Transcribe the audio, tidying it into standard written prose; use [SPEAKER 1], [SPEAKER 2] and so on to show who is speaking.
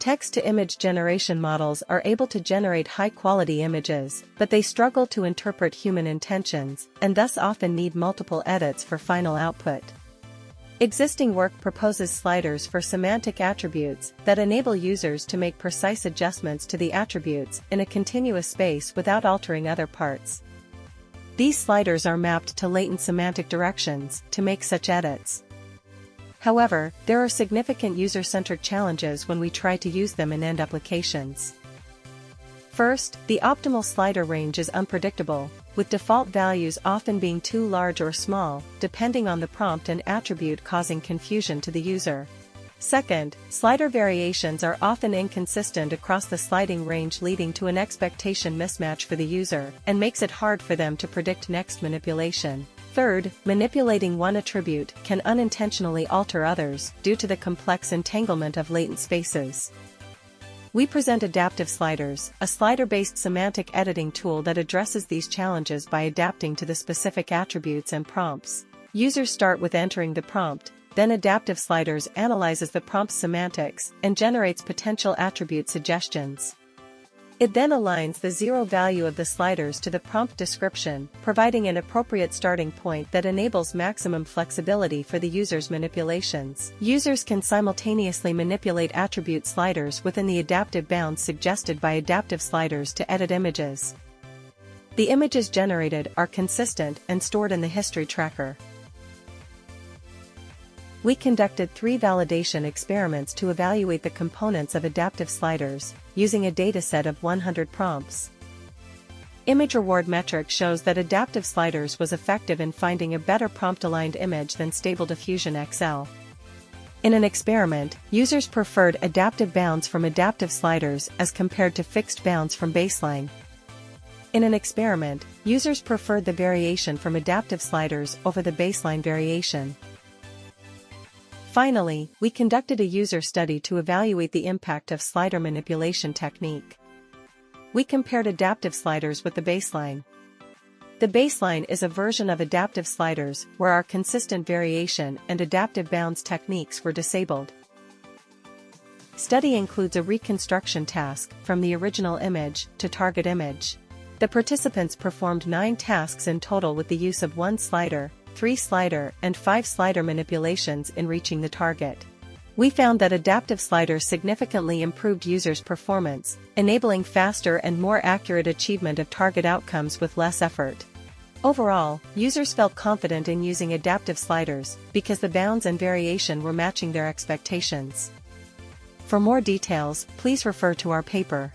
[SPEAKER 1] Text-to-image generation models are able to generate high-quality images, but they struggle to interpret human intentions, and thus often need multiple edits for final output. Existing work proposes sliders for semantic attributes that enable users to make precise adjustments to the attributes in a continuous space without altering other parts. These sliders are mapped to latent semantic directions to make such edits. However, there are significant user-centered challenges when we try to use them in end applications. First, the optimal slider range is unpredictable, with default values often being too large or small, depending on the prompt and attribute, causing confusion to the user. Second, slider variations are often inconsistent across the sliding range, leading to an expectation mismatch for the user, and makes it hard for them to predict next manipulation. Third, manipulating one attribute can unintentionally alter others due to the complex entanglement of latent spaces. We present AdaptiveSliders, a slider-based semantic editing tool that addresses these challenges by adapting to the specific attributes and prompts. Users start with entering the prompt, then AdaptiveSliders analyzes the prompt's semantics and generates potential attribute suggestions. It then aligns the zero value of the sliders to the prompt description, providing an appropriate starting point that enables maximum flexibility for the user's manipulations. Users can simultaneously manipulate attribute sliders within the adaptive bounds suggested by AdaptiveSliders to edit images. The images generated are consistent and stored in the history tracker. We conducted 3 validation experiments to evaluate the components of AdaptiveSliders, using a dataset of 100 prompts. Image reward metric shows that AdaptiveSliders was effective in finding a better prompt-aligned image than Stable Diffusion XL. In an experiment, users preferred adaptive bounds from AdaptiveSliders as compared to fixed bounds from baseline. In an experiment, users preferred the variation from AdaptiveSliders over the baseline variation. Finally, we conducted a user study to evaluate the impact of slider manipulation technique. We compared AdaptiveSliders with the baseline. The baseline is a version of AdaptiveSliders where our consistent variation and adaptive bounds techniques were disabled. Study includes a reconstruction task from the original image to target image. The participants performed 9 tasks in total with the use of 1 slider, 3 slider and 5 slider manipulations in reaching the target. We found that AdaptiveSliders significantly improved users' performance, enabling faster and more accurate achievement of target outcomes with less effort. Overall, users felt confident in using AdaptiveSliders because the bounds and variation were matching their expectations. For more details, please refer to our paper.